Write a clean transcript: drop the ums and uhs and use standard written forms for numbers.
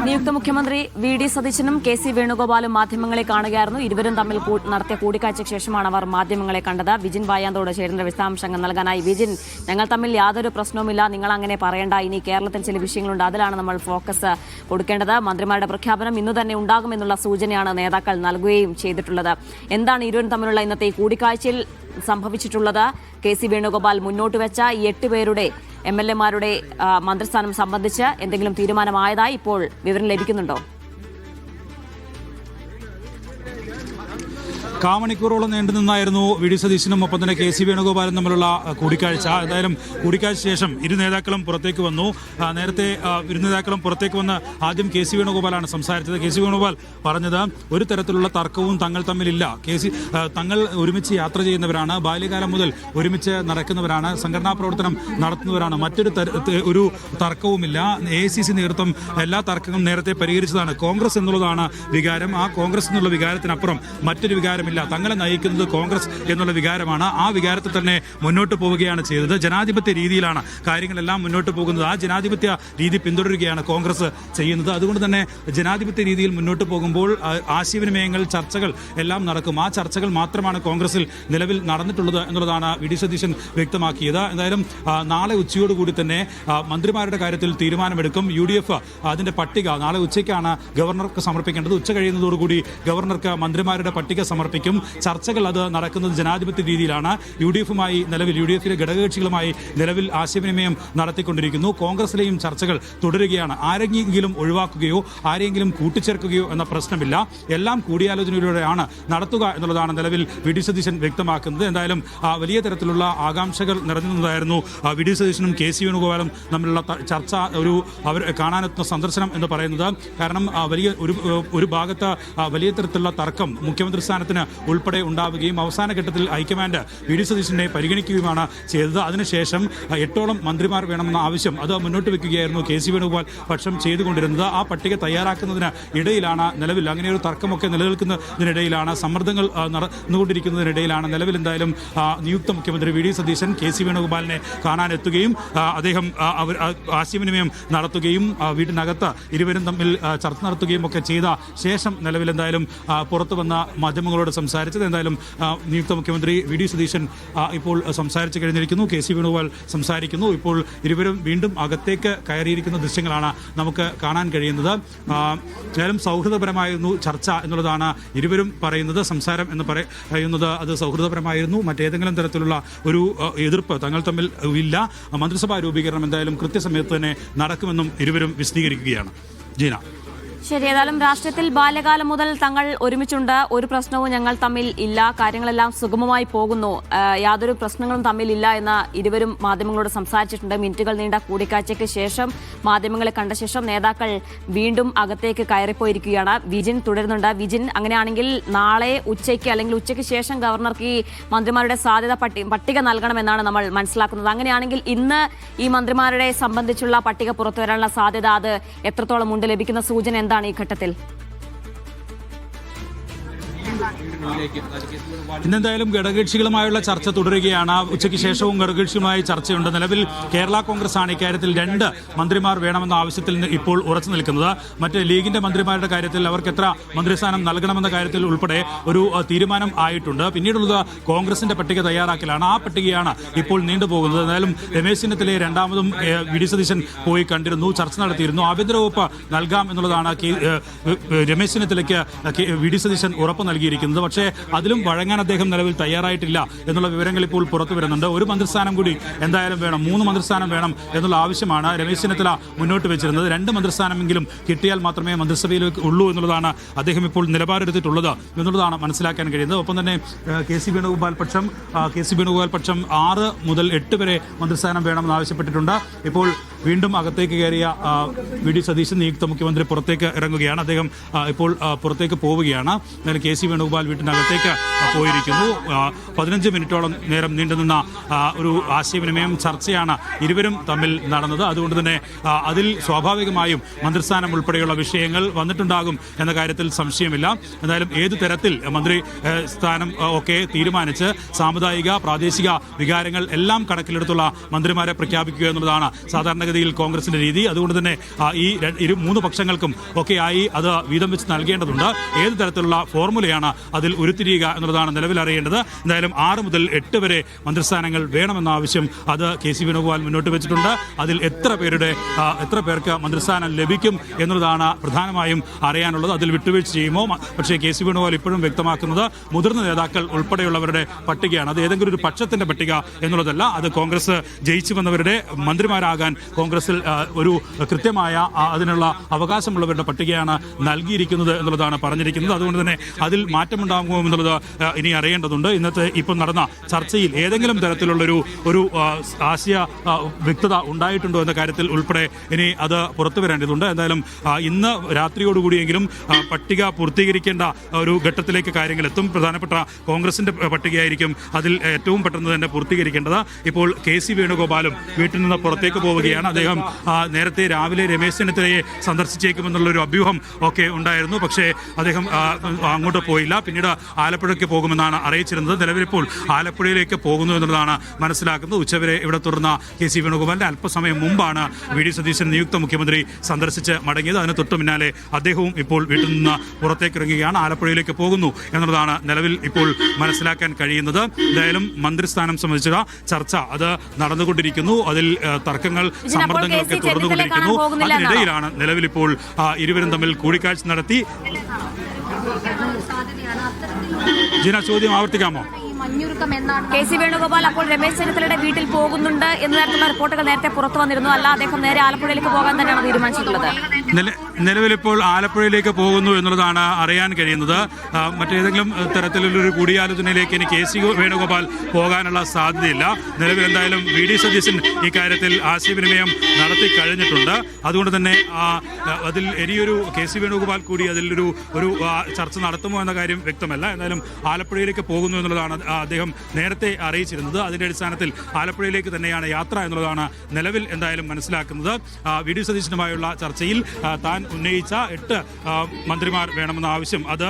നിയുക്ത മുഖ്യമന്ത്രി വി.ഡി. സതീശനും കെ.സി. വേണുഗോപാലും മാധ്യമങ്ങളെ കാണുകയായിരുന്നു. ഇരുവരും തമ്മിൽ നടത്തിയ കൂടിക്കാഴ്ചയ്ക്ക് ശേഷമാണ് അവർ മാധ്യമങ്ങളെ കണ്ടത്. വിജിൻ വായാന്തോട് ചേരുന്ന വിശദാംശങ്ങൾ നൽകാനായി. വിജിൻ, ഞങ്ങൾ തമ്മിൽ യാതൊരു പ്രശ്നവുമില്ല, നിങ്ങൾ അങ്ങനെ പറയേണ്ട, ഇനി കേരളത്തിൽ ചില വിഷയങ്ങളുണ്ട്, അതിലാണ് നമ്മൾ ഫോക്കസ് കൊടുക്കേണ്ടത്. മന്ത്രിമാരുടെ പ്രഖ്യാപനം ഇന്ന് തന്നെ ഉണ്ടാകുമെന്നുള്ള സൂചനയാണ് നേതാക്കൾ നൽകുകയും ചെയ്തിട്ടുള്ളത്. എന്താണ് ഇരുവരും തമ്മിലുള്ള ഇന്നത്തെ ഈ കൂടിക്കാഴ്ചയിൽ സംഭവിച്ചിട്ടുള്ളത്? കെ.സി. വേണുഗോപാൽ മുന്നോട്ട് വെച്ച ഈ 8 പേരുടെ MLA-മാരുടെ മന്ത്രിസ്ഥാനം സംബന്ധിച്ച് എന്തെങ്കിലും തീരുമാനമായതായി ഇപ്പോൾ വിവരം ലഭിക്കുന്നുണ്ടോ? കാമണിക്കൂറോളം നീണ്ടുനിന്നായിരുന്നു വി.ഡി. സതീശനും ഒപ്പം തന്നെ കെ.സി. വേണുഗോപാലും തമ്മിലുള്ള കൂടിക്കാഴ്ച. എന്തായാലും കൂടിക്കാഴ്ച ശേഷം ഇരു നേതാക്കളും പുറത്തേക്ക് വന്നു. നേരത്തെ ഇരു നേതാക്കളും പുറത്തേക്ക് വന്ന് ആദ്യം കെ.സി. വേണുഗോപാലാണ് സംസാരിച്ചത്. കെ.സി. വേണുഗോപാൽ പറഞ്ഞത് ഒരു തരത്തിലുള്ള തർക്കവും തങ്ങൾ തമ്മിലില്ല. തങ്ങൾ ഒരുമിച്ച് യാത്ര ചെയ്യുന്നവരാണ്, ബാല്യകാലം മുതൽ ഒരുമിച്ച് നടക്കുന്നവരാണ്, സംഘടനാ പ്രവർത്തനം നടത്തുന്നവരാണ്, ഒരു തർക്കവുമില്ല. AICC നേതൃത്വം എല്ലാ തർക്കങ്ങളും നേരത്തെ പരിഹരിച്ചതാണ്. കോൺഗ്രസ് എന്നുള്ളതാണ് വികാരം. ആ കോൺഗ്രസ് എന്നുള്ള വികാരത്തിനപ്പുറം മറ്റൊരു വികാരമില്ല. തങ്ങളെ നയിക്കുന്നത് കോൺഗ്രസ് എന്നുള്ള വികാരമാണ്. ആ വികാരത്തിൽ തന്നെ മുന്നോട്ട് പോവുകയാണ് ചെയ്തത്. ജനാധിപത്യ രീതിയിലാണ് കാര്യങ്ങളെല്ലാം മുന്നോട്ട് പോകുന്നത്. ആ ജനാധിപത്യ രീതി പിന്തുടരുകയാണ് കോൺഗ്രസ് ചെയ്യുന്നത്. അതുകൊണ്ട് തന്നെ ജനാധിപത്യ രീതിയിൽ മുന്നോട്ട് പോകുമ്പോൾ ആശയവിനിമയങ്ങൾ, ചർച്ചകൾ എല്ലാം നടക്കും. ആ ചർച്ചകൾ മാത്രമാണ് കോൺഗ്രസിൽ നിലവിൽ നടന്നിട്ടുള്ളത് എന്നുള്ളതാണ് വി.ഡി. സതീശൻ വ്യക്തമാക്കിയത്. എന്തായാലും നാളെ ഉച്ചയോടുകൂടി തന്നെ മന്ത്രിമാരുടെ കാര്യത്തിൽ തീരുമാനമെടുക്കും. UDF അതിന്റെ പട്ടിക നാളെ ഉച്ചയ്ക്കാണ് ഗവർണർക്ക് സമർപ്പിക്കേണ്ടത്. ഉച്ച കഴിയുന്നതോടുകൂടി ഗവർണർക്ക് മന്ത്രിമാരുടെ പട്ടിക സമർപ്പിക്കും. ചർച്ചകൾ അത് നടക്കുന്നത് ജനാധിപത്യ രീതിയിലാണ്. UDFിലെ ഘടകകക്ഷികളുമായി നിലവിൽ ആശയവിനിമയം നടത്തിക്കൊണ്ടിരിക്കുന്നു. കോൺഗ്രസിലെയും ചർച്ചകൾ തുടരുകയാണ്. ആരെങ്കിലും ഒഴിവാക്കുകയോ ആരെങ്കിലും കൂട്ടിച്ചേർക്കുകയോ എന്ന പ്രശ്നമില്ല. എല്ലാം കൂടിയാലോചനയിലൂടെയാണ് നടത്തുക എന്നുള്ളതാണ് നിലവിൽ വി.ഡി. സതീശൻ വ്യക്തമാക്കുന്നത്. എന്തായാലും വലിയ തരത്തിലുള്ള ആകാംക്ഷകൾ നിറഞ്ഞതായിരുന്നു വി.ഡി. സതീശനും കെ.സി. വേണുഗോപാലും തമ്മിലുള്ള ചർച്ച, അവർ കാണാനെത്തുന്ന സന്ദർശനം എന്ന് പറയുന്നത്. കാരണം ഒരു ഭാഗത്ത് വലിയ തരത്തിലുള്ള തർക്കം മുഖ്യമന്ത്രി സ്ഥാനത്തിന് ഉൾപ്പെടെ ഉണ്ടാവുകയും അവസാന ഘട്ടത്തിൽ ഹൈക്കമാൻഡ് വി.ഡി. സതീശനെ പരിഗണിക്കുകയുമാണ് ചെയ്തത്. അതിനുശേഷം 8ഓളം മന്ത്രിമാർ വേണമെന്ന ആവശ്യം അത് മുന്നോട്ട് വെക്കുകയായിരുന്നു കെ.സി. വേണുഗോപാൽ പക്ഷം ചെയ്തുകൊണ്ടിരുന്നത്. ആ പട്ടിക തയ്യാറാക്കുന്നതിന് ഇടയിലാണ് നിലവിൽ അങ്ങനെയൊരു തർക്കമൊക്കെ നിലനിൽക്കുന്നതിനിടയിലാണ്, സമ്മർദ്ദങ്ങൾ നടന്നുകൊണ്ടിരിക്കുന്നതിനിടയിലാണ് നിലവിൽ എന്തായാലും നിയുക്ത മുഖ്യമന്ത്രി വി.ഡി. സതീശൻ കെ.സി. വേണുഗോപാലിനെ കാണാനെത്തുകയും അദ്ദേഹം ആശയവിനിമയം നടത്തുകയും വീടിനകത്ത് ഇരുവരും തമ്മിൽ ചർച്ച നടത്തുകയും ഒക്കെ ചെയ്ത ശേഷം നിലവിൽ എന്തായാലും പുറത്തു വന്ന മാധ്യമങ്ങളോട് സംസാരിച്ചത്. എന്തായാലും നിയുക്ത മുഖ്യമന്ത്രി വി.ഡി. സതീശൻ ഇപ്പോൾ സംസാരിച്ചു കഴിഞ്ഞിരിക്കുന്നു. കെ.സി. വേണുഗോപാൽ സംസാരിക്കുന്നു. ഇപ്പോൾ ഇരുവരും വീണ്ടും അകത്തേക്ക് കയറിയിരിക്കുന്ന ദൃശ്യങ്ങളാണ് നമുക്ക് കാണാൻ കഴിയുന്നത്. ഏതായാലും സൗഹൃദപരമായിരുന്നു ചർച്ച എന്നുള്ളതാണ് ഇരുവരും പറയുന്നത്. സംസാരം എന്ന് പറയുന്നത് അത് സൗഹൃദപരമായിരുന്നു. മറ്റേതെങ്കിലും തരത്തിലുള്ള ഒരു എതിർപ്പ് തങ്ങൾ തമ്മിൽ ഇല്ല. മന്ത്രിസഭാ രൂപീകരണം എന്തായാലും കൃത്യസമയത്ത് തന്നെ നടക്കുമെന്നും ഇരുവരും വിശദീകരിക്കുകയാണ്. ജീന, ശരി. ഏതായാലും രാഷ്ട്രീയത്തിൽ ബാല്യകാലം മുതൽ തങ്ങൾ ഒരുമിച്ചുണ്ട്, ഒരു പ്രശ്നവും ഞങ്ങൾ തമ്മിൽ ഇല്ല, കാര്യങ്ങളെല്ലാം സുഗമമായി പോകുന്നു, യാതൊരു പ്രശ്നങ്ങളും തമ്മിലില്ല എന്ന് ഇരുവരും മാധ്യമങ്ങളോട് സംസാരിച്ചിട്ടുണ്ട്. മിനിറ്റുകൾ നീണ്ട കൂടിക്കാഴ്ചയ്ക്ക് ശേഷം മാധ്യമങ്ങളെ കണ്ട ശേഷം നേതാക്കൾ വീണ്ടും അകത്തേക്ക് കയറിപ്പോയിരിക്കുകയാണ്. വിജിൻ തുടരുന്നുണ്ട്. വിജിൻ, അങ്ങനെയാണെങ്കിൽ നാളെ ഉച്ചയ്ക്ക് അല്ലെങ്കിൽ ഉച്ചയ്ക്ക് ശേഷം ഗവർണർക്ക് ഈ മന്ത്രിമാരുടെ സാധ്യത പട്ടിക നൽകണമെന്നാണ് നമ്മൾ മനസ്സിലാക്കുന്നത്. അങ്ങനെയാണെങ്കിൽ ഇന്ന് ഈ മന്ത്രിമാരുടെ സംബന്ധിച്ചുള്ള പട്ടിക പുറത്തുവരാനുള്ള സാധ്യത അത് എത്രത്തോളം ഉണ്ട്? ലഭിക്കുന്ന സൂചന എന്താണ് ഈ ഘട്ടത്തിൽ? ഇന്നെന്തായാലും ഘടകകക്ഷികളുമായുള്ള ചർച്ച തുടരുകയാണ്. ഉച്ചയ്ക്ക് ശേഷവും ഘടകകക്ഷികളുമായി ചർച്ചയുണ്ട്. നിലവിൽ കേരള കോൺഗ്രസ് ആണ് ഇക്കാര്യത്തിൽ 2 മന്ത്രിമാർ വേണമെന്ന ആവശ്യത്തിൽ ഇപ്പോൾ ഉറച്ചു നിൽക്കുന്നത്. മറ്റ് ലീഗിന്റെ മന്ത്രിമാരുടെ കാര്യത്തിൽ അവർക്ക് എത്ര മന്ത്രിസ്ഥാനം നൽകണമെന്ന കാര്യത്തിൽ ഉൾപ്പെടെ ഒരു തീരുമാനം ആയിട്ടുണ്ട്. പിന്നീടുള്ളത് കോൺഗ്രസിന്റെ പട്ടിക തയ്യാറാക്കലാണ്. ആ പട്ടികയാണ് ഇപ്പോൾ നീണ്ടുപോകുന്നത്. എന്തായാലും രമേശ് ചെന്നിത്തലയെ രണ്ടാമതും വി.ഡി. സതീശൻ പോയി കണ്ടിരുന്നു, ചർച്ച നടത്തിയിരുന്നു. ആഭ്യന്തര വകുപ്പ് നൽകാം എന്നുള്ളതാണ് രമേശ് ചെന്നിത്തലയ്ക്ക് വി.ഡി. സതീശൻ ഉറപ്പ് നൽകിയിരിക്കുന്നത്. പക്ഷേ അതിലും വഴങ്ങാൻ അദ്ദേഹം നിലവിൽ തയ്യാറായിട്ടില്ല എന്നുള്ള വിവരങ്ങൾ ഇപ്പോൾ പുറത്തു വരുന്നുണ്ട്. ഒരു മന്ത്രിസ്ഥാനം കൂടി എന്തായാലും വേണം, 3 മന്ത്രിസ്ഥാനം വേണം എന്നുള്ള ആവശ്യമാണ് രമേശ് ചെന്നിത്തല മുന്നോട്ട് വെച്ചിരുന്നത്. 2 മന്ത്രിസ്ഥാനമെങ്കിലും കിട്ടിയാൽ മാത്രമേ മന്ത്രിസഭയിലേക്ക് ഉള്ളൂ എന്നുള്ളതാണ് അദ്ദേഹം ഇപ്പോൾ നിലപാടെടുത്തിട്ടുള്ളത് എന്നുള്ളതാണ് മനസ്സിലാക്കാൻ കഴിയുന്നത്. ഒപ്പം തന്നെ കെ.സി. വേണുഗോപാൽ പക്ഷം 6 മുതൽ 8 വരെ മന്ത്രിസ്ഥാനം വേണമെന്ന് ആവശ്യപ്പെട്ടിട്ടുണ്ട്. ഇപ്പോൾ വീണ്ടും അകത്തേക്ക് കയറിയ വി.ഡി. സതീശൻ നിയുക്ത മുഖ്യമന്ത്രി പുറത്തേക്ക് ഇറങ്ങുകയാണ്. അദ്ദേഹം ഇപ്പോൾ പുറത്തേക്ക് പോവുകയാണ്. കെ.സി. വേണുഗോപാൽ വീട്ടിനകത്തേക്ക് പോയിരിക്കുന്നു. 15 മിനിറ്റോളം നേരം നീണ്ടുനിന്ന ഒരു ആശയവിനിമയം ചർച്ചയാണ് ഇരുവരും തമ്മിൽ നടന്നത്. അതുകൊണ്ട് തന്നെ അതിൽ സ്വാഭാവികമായും മന്ത്രിസ്ഥാനം ഉൾപ്പെടെയുള്ള വിഷയങ്ങൾ വന്നിട്ടുണ്ടാകും എന്ന കാര്യത്തിൽ സംശയമില്ല. എന്തായാലും ഏതു തരത്തിൽ മന്ത്രി സ്ഥാനം ഒക്കെ തീരുമാനിച്ച് സാമുദായിക പ്രാദേശിക വികാരങ്ങൾ എല്ലാം കണക്കിലെടുത്തുള്ള മന്ത്രിമാരെ പ്രഖ്യാപിക്കുക എന്നുള്ളതാണ് സാധാരണഗതിയിൽ കോൺഗ്രസിന്റെ രീതി. അതുകൊണ്ട് തന്നെ ഈ മൂന്ന് പക്ഷങ്ങൾക്കും ഒക്കെയായി അത് വീതം വെച്ച് നൽകേണ്ടതുണ്ട്. ഏത് തരത്തിലുള്ള ഫോർമുലയാണ് അതിൽ ഉരുത്തിരിയുക എന്നുള്ളതാണ് നിലവിൽ അറിയേണ്ടത്. എന്തായാലും 6 മുതൽ 8 വരെ മന്ത്രിസ്ഥാനങ്ങൾ വേണമെന്ന ആവശ്യം അത് KC വേണുഗോപാൽ മുന്നോട്ട് വെച്ചിട്ടുണ്ട്. അതിൽ എത്ര പേർക്ക് മന്ത്രിസ്ഥാനം ലഭിക്കും എന്നുള്ളതാണ് പ്രധാനമായും അറിയാനുള്ളത്. അതിൽ വിട്ടുവീഴ്ച ചെയ്യുമോ? പക്ഷേ KC വേണുഗോപാൽ ഇപ്പോഴും വ്യക്തമാക്കുന്നത് മുതിർന്ന നേതാക്കൾ ഉൾപ്പെടെയുള്ളവരുടെ പട്ടികയാണ്. അത് ഏതെങ്കിലും ഒരു പക്ഷത്തിന്റെ പട്ടിക എന്നുള്ളതല്ല. അത് കോൺഗ്രസ് ജയിച്ചു വന്നവരുടെ മന്ത്രിമാരാകാൻ കോൺഗ്രസിൽ ഒരു കൃത്യമായ അതിനുള്ള അവകാശമുള്ളവരുടെ പട്ടികയാണ് നൽകിയിരിക്കുന്നത് എന്നുള്ളതാണ് പറഞ്ഞിരിക്കുന്നത്. അതുകൊണ്ട് തന്നെ അതിൽ മാറ്റമുണ്ടാകുമോ എന്നുള്ളത് ഇനി അറിയേണ്ടതുണ്ട്. ഇന്നത്തെ ഇപ്പോൾ നടന്ന ചർച്ചയിൽ ഏതെങ്കിലും തരത്തിലുള്ളൊരു ആശയ വ്യക്തത ഉണ്ടായിട്ടുണ്ടോ എന്ന കാര്യത്തിൽ ഉൾപ്പെടെ ഇനി അത് പുറത്തു വരേണ്ടതുണ്ട്. എന്തായാലും ഇന്ന് രാത്രിയോടുകൂടിയെങ്കിലും പട്ടിക പൂർത്തീകരിക്കേണ്ട ഒരു ഘട്ടത്തിലേക്ക് കാര്യങ്ങൾ എത്തും. പ്രധാനപ്പെട്ട കോൺഗ്രസിന്റെ പട്ടികയായിരിക്കും അതിൽ ഏറ്റവും പെട്ടെന്ന് തന്നെ പൂർത്തീകരിക്കേണ്ടത്. ഇപ്പോൾ KC വേണുഗോപാലും വീട്ടിൽ നിന്ന് പുറത്തേക്ക് പോവുകയാണ്. അദ്ദേഹം നേരത്തെ രാവിലെ രമേശ് ചെന്നിത്തലയെ സന്ദർശിച്ചേക്കുമെന്നുള്ളൊരു അഭ്യൂഹം ഒക്കെ ഉണ്ടായിരുന്നു. പക്ഷേ അദ്ദേഹം അങ്ങോട്ട് പോയില്ല. പിന്നീട് ആലപ്പുഴയ്ക്ക് പോകുമെന്നാണ് അറിയിച്ചിരുന്നത്. നിലവിലിപ്പോൾ ആലപ്പുഴയിലേക്ക് പോകുന്നു എന്നുള്ളതാണ് മനസ്സിലാക്കുന്നത്. ഉച്ചവരെ ഇവിടെ തുടർന്ന KC വേണുഗോപാലിന്റെ അല്പസമയം മുമ്പാണ് VD സതീശൻ നിയുക്ത മുഖ്യമന്ത്രി സന്ദർശിച്ച് മടങ്ങിയത്. അതിന് തൊട്ടു പിന്നാലെ അദ്ദേഹവും ഇപ്പോൾ വീട്ടിൽ നിന്ന് പുറത്തേക്ക് ഇറങ്ങുകയാണ്. ആലപ്പുഴയിലേക്ക് പോകുന്നു എന്നുള്ളതാണ് നിലവിൽ ഇപ്പോൾ മനസ്സിലാക്കാൻ കഴിയുന്നത്. എന്തായാലും മന്ത്രിസ്ഥാനം സംബന്ധിച്ചുള്ള ചർച്ച അത് നടന്നുകൊണ്ടിരിക്കുന്നു. അതിൽ തർക്കങ്ങൾ സമ്മർദ്ദങ്ങളൊക്കെ തുടർന്നുകൊണ്ടിരിക്കുന്നു. അതിനിടയിലാണ് നിലവിൽ ഇപ്പോൾ ഇരുവരും തമ്മിൽ കൂടിക്കാഴ്ച നടത്തി. ജിന, ചോദ്യം ആവർത്തിക്കാമോ? KC വേണുഗോപാൽ അപ്പോൾ രമേശ് ചെന്നിത്തലയുടെ വീട്ടിൽ പോകുന്നുണ്ട് എന്ന തരത്തിലുള്ള റിപ്പോർട്ടുകൾ നേരത്തെ പുറത്തു വന്നിരുന്നു. അല്ല, അദ്ദേഹം നേരെ ആലപ്പുഴയിലേക്ക് പോകാൻ തന്നെയാണ് തീരുമാനിച്ചിട്ടുള്ളത്. നിലവിലിപ്പോൾ ആലപ്പുഴയിലേക്ക് പോകുന്നു എന്നുള്ളതാണ് അറിയാൻ കഴിയുന്നത്. മറ്റേതെങ്കിലും തരത്തിലുള്ളൊരു കൂടിയാലോചനയിലേക്ക് ഇനി KC വേണുഗോപാൽ പോകാനുള്ള സാധ്യതയില്ല. നിലവിൽ എന്തായാലും VD സതീശൻ ഇക്കാര്യത്തിൽ ആശയവിനിമയം നടത്തി കഴിഞ്ഞിട്ടുണ്ട്. അതുകൊണ്ട് തന്നെ അതിൽ ഇനിയൊരു KC വേണുഗോപാൽ കൂടി അതിലൊരു ചർച്ച നടത്തുമോ എന്ന കാര്യം വ്യക്തമല്ല. എന്തായാലും ആലപ്പുഴയിലേക്ക് പോകുന്നു എന്നുള്ളതാണ് അദ്ദേഹം നേരത്തെ അറിയിച്ചിരുന്നത്. അതിന്റെ അടിസ്ഥാനത്തിൽ ആലപ്പുഴയിലേക്ക് തന്നെയാണ് യാത്ര എന്നുള്ളതാണ് നിലവിൽ എന്തായാലും മനസ്സിലാക്കുന്നത്. VD സതീശനുമായുള്ള ചർച്ചയിൽ താൻ ഉന്നയിച്ച 8 മന്ത്രിമാർ വേണമെന്ന ആവശ്യം അത്